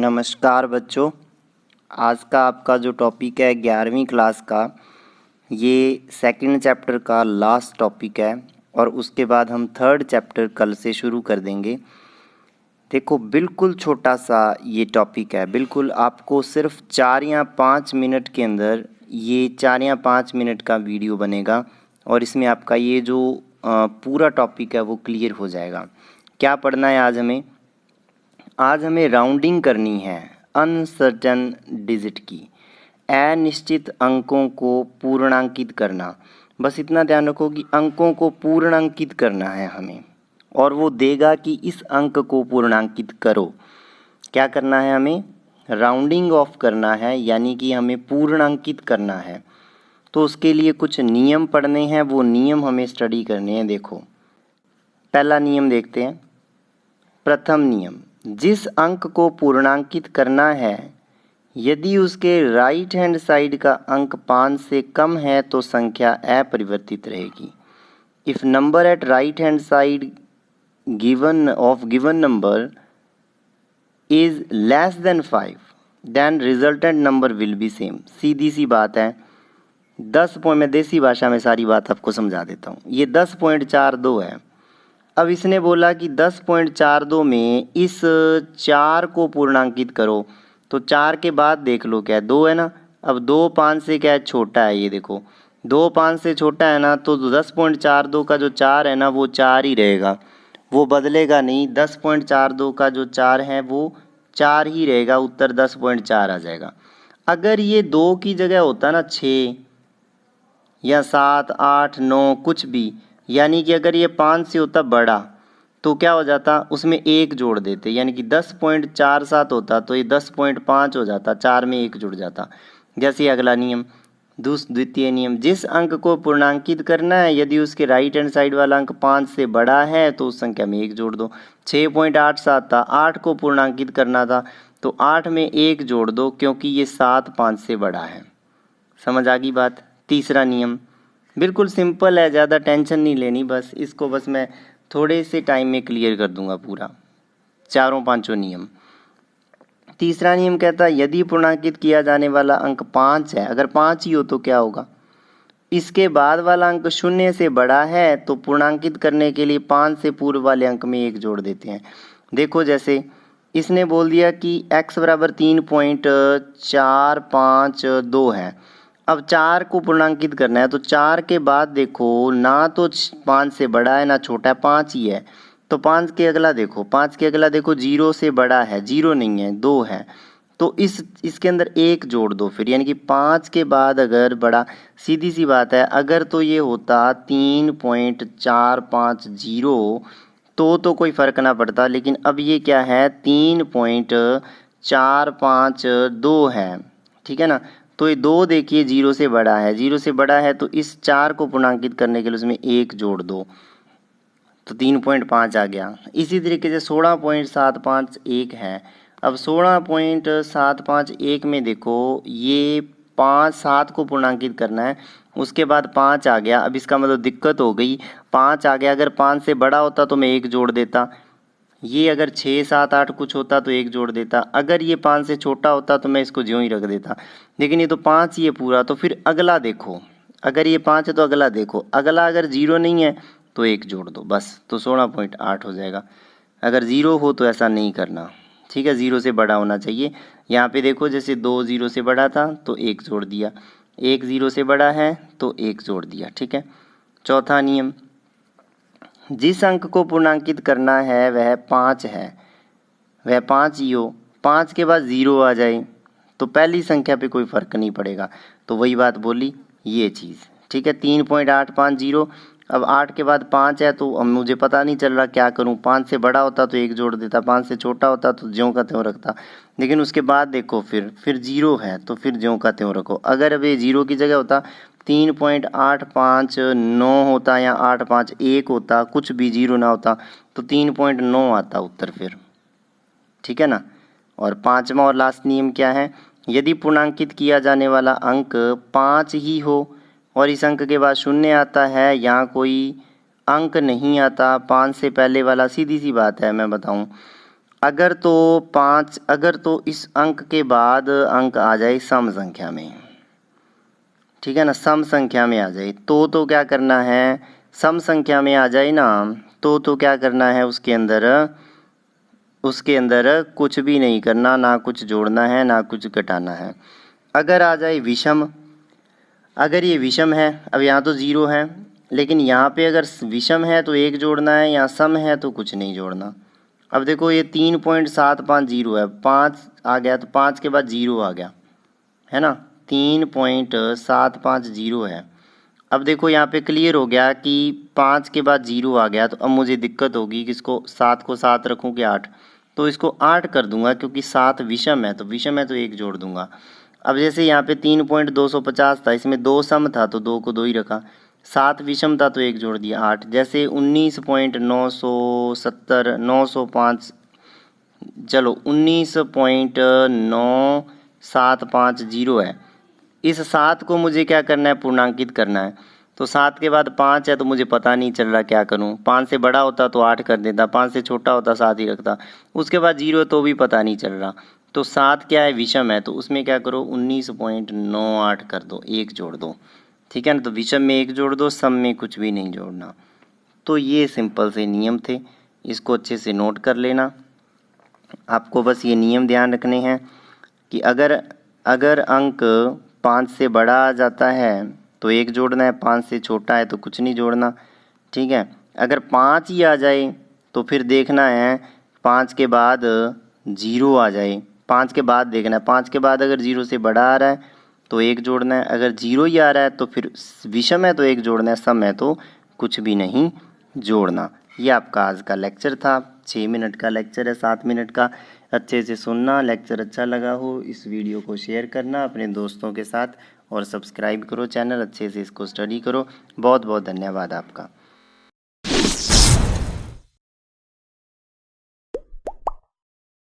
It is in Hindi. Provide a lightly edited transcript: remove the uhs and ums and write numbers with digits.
नमस्कार बच्चों। आज का आपका जो टॉपिक है 11वीं क्लास का, ये सेकंड चैप्टर का लास्ट टॉपिक है और उसके बाद हम थर्ड चैप्टर कल से शुरू कर देंगे। देखो, बिल्कुल छोटा सा ये टॉपिक है, बिल्कुल आपको सिर्फ 4 या 5 मिनट के अंदर ये 4 या 5 मिनट का वीडियो बनेगा और इसमें आपका ये जो पूरा टॉपिक है वो क्लियर हो जाएगा। क्या पढ़ना है आज हमें? आज हमें राउंडिंग करनी है अनसर्टेन डिजिट की, अनिश्चित अंकों को पूर्णांकित करना। बस इतना ध्यान रखो कि अंकों को पूर्णांकित करना है हमें, और वो देगा कि इस अंक को पूर्णांकित करो। क्या करना है हमें? राउंडिंग ऑफ करना है, यानी कि हमें पूर्णांकित करना है। तो उसके लिए कुछ नियम पढ़ने हैं, वो नियम हमें स्टडी करने हैं। देखो, पहला नियम देखते हैं। प्रथम नियम, जिस अंक को पूर्णांकित करना है यदि उसके राइट हैंड साइड का अंक 5 से कम है तो संख्या अपरिवर्तित रहेगी। If number at right hand side given number is less than 5 then resultant number will be same. सीधी सी बात है। 10 पॉइंट, मैं देसी भाषा में सारी बात आपको समझा देता हूँ। ये 10.42 है। अब इसने बोला कि 10.42 में इस 4 को पूर्णांकित करो, तो 4 के बाद देख लो क्या है, 2 है ना। अब 2 5 से क्या है, छोटा है। ये देखो 2 5 से छोटा है ना, तो 10.42 का जो 4 है ना वो 4 ही रहेगा, वो बदलेगा नहीं। 10.42 का जो 4 है वो 4 ही रहेगा, उत्तर 10.4 आ जाएगा। अगर ये 2 की जगह होता ना 6 या 7 8 9 कुछ भी, यानी कि अगर ये 5 से होता बड़ा तो क्या हो जाता, उसमें 1 जोड़ देते, यानी कि 10.47 होता तो ये 10.5 हो जाता, 4 में 1 जुड़ जाता। जैसे अगला नियम, द्वितीय नियम, जिस अंक को पूर्णांकित करना है यदि उसके राइट हैंड साइड वाला अंक 5 से बड़ा है तो उस संख्या में 1 जोड़ दो। 6.87 था, 8 को पूर्णांकित करना था तो 8 में 1 जोड़ दो, क्योंकि ये 7 5 से बड़ा है। समझ आ गई बात? तीसरा नियम बिल्कुल सिंपल है, ज़्यादा टेंशन नहीं लेनी, बस इसको बस मैं थोड़े से टाइम में क्लियर कर दूंगा पूरा, चारों पांचों नियम। तीसरा नियम कहता है यदि पूर्णांकित किया जाने वाला अंक 5 है, अगर 5 ही हो तो क्या होगा, इसके बाद वाला अंक 0 से बड़ा है तो पूर्णांकित करने के लिए 5 से पूर्व वाले अंक में 1 जोड़ देते हैं। देखो, जैसे इसने बोल दिया कि x बराबर 3.452 है। अब 4 को पूर्णांकित करना है तो 4 के बाद देखो ना तो 5 से बड़ा है ना छोटा है, 5 ही है। तो 5 के अगला देखो, 5 के अगला देखो 0 से बड़ा है, 0 नहीं है, 2 है, तो इसके अंदर 1 जोड़ दो फिर, यानी कि 5 के बाद अगर बड़ा, सीधी सी बात है, अगर तो ये होता 3.450 तो कोई फ़र्क ना पड़ता, लेकिन अब ये क्या है 3.452 है, ठीक है ना। तो ये 2 देखिए 0 से बड़ा है, 0 से बड़ा है तो इस 4 को पूर्णांकित करने के लिए उसमें 1 जोड़ दो, तो 3.5 आ गया। इसी तरीके से 16.751 है। अब 16.751 में देखो ये 7 को पूर्णांकित करना है, उसके बाद 5 आ गया। अब इसका मतलब दिक्कत हो गई, 5 आ गया, अगर 5 से बड़ा होता तो मैं 1 जोड़ देता, ये अगर 6 7 8 कुछ होता तो 1 जोड़ देता, अगर ये 5 से छोटा होता तो मैं इसको ज्यों ही रख देता, लेकिन ये तो 5 ही है पूरा। तो फिर अगला देखो, अगर ये 5 है तो अगला देखो, अगला अगर 0 नहीं है तो 1 जोड़ दो बस, तो 16.8 हो जाएगा। अगर 0 हो तो ऐसा नहीं करना, ठीक है, 0 से बड़ा होना चाहिए। यहाँ पे देखो जैसे 2 0 से बड़ा था तो 1 जोड़ दिया, 1 0 से बड़ा है तो 1 जोड़ दिया, ठीक है। चौथा नियम, जिस अंक को पूर्णांकित करना है वह 5 है, वह 5 ही हो, 5 के बाद 0 आ जाए तो पहली संख्या पे कोई फ़र्क नहीं पड़ेगा, तो वही बात बोली ये चीज़, ठीक है। 3.850, अब 8 के बाद 5 है तो अब मुझे पता नहीं चल रहा क्या करूं, 5 से बड़ा होता तो 1 जोड़ देता, 5 से छोटा होता तो ज्यों का त्यों रखता, लेकिन उसके बाद देखो फिर 0 है तो फिर ज्यों का त्यों रखो। अगर अब ये 0 की जगह होता 3.859 होता या 851 होता, कुछ भी 0 ना होता तो 3.9 आता उत्तर फिर, ठीक है ना। और पांचवा और लास्ट नियम क्या है, यदि पूर्णांकित किया जाने वाला अंक 5 ही हो और इस अंक के बाद 0 आता है, यहाँ कोई अंक नहीं आता 5 से पहले वाला, सीधी सी बात है मैं बताऊं, अगर तो इस अंक के बाद अंक आ जाए सम संख्या में, ठीक है ना, सम संख्या में आ जाए तो क्या करना है, सम संख्या में आ जाए ना तो क्या करना है, उसके अंदर कुछ भी नहीं करना, ना कुछ जोड़ना है ना कुछ घटाना है। अगर आ जाए विषम, अगर ये विषम है, अब यहाँ तो 0 है, लेकिन यहाँ पे अगर विषम है तो 1 जोड़ना है, यहाँ सम है तो कुछ नहीं जोड़ना। अब देखो ये 3.750 है, 5 आ गया तो 5 के बाद 0 आ गया, है ना, 3.750 है। अब देखो यहाँ पे क्लियर हो गया कि 5 के बाद 0 आ गया, तो अब मुझे दिक्कत होगी कि इसको 7 को 7 रखूँ कि 8, तो इसको 8 कर दूंगा क्योंकि 7 विषम है, तो 1 जोड़ दूंगा। अब जैसे यहाँ पे 3.250 था, इसमें 2 सम था तो 2 को 2 ही रखा, 7 विषम था तो 1 जोड़ दिया 8। जैसे 19.905, चलो 19.9750 है, इस 7 को मुझे क्या करना है, पूर्णांकित करना है। तो 7 के बाद 5 है तो मुझे पता नहीं चल रहा क्या करूं, 5 से बड़ा होता तो 8 कर देता, 5 से छोटा होता 7 ही रखता, उसके बाद 0 तो भी पता नहीं चल रहा। तो 7 क्या है, विषम है, तो उसमें क्या करो 19.98 कर दो, 1 जोड़ दो, ठीक है ना। तो विषम में 1 जोड़ दो, सम में कुछ भी नहीं जोड़ना। तो ये सिंपल से नियम थे, इसको अच्छे से नोट कर लेना। आपको बस ये नियम ध्यान रखने हैं कि अगर अंक 5 से बड़ा आ जाता है तो 1 जोड़ना है, 5 से छोटा है तो कुछ नहीं जोड़ना, ठीक है। अगर 5 ही आ जाए तो फिर देखना है 5 के बाद 0 आ जाए, 5 के बाद देखना है, 5 के बाद अगर 0 से बड़ा आ रहा है तो 1 जोड़ना है, अगर 0 ही आ रहा है तो फिर विषम है तो 1 जोड़ना है, सम है तो कुछ भी नहीं जोड़ना। ये आपका आज का लेक्चर था, 6 मिनट का लेक्चर है, 7 मिनट का। अच्छे से सुनना, लेक्चर अच्छा लगा हो इस वीडियो को शेयर करना अपने दोस्तों के साथ और सब्सक्राइब करो चैनल, अच्छे से इसको स्टडी करो। बहुत बहुत धन्यवाद आपका।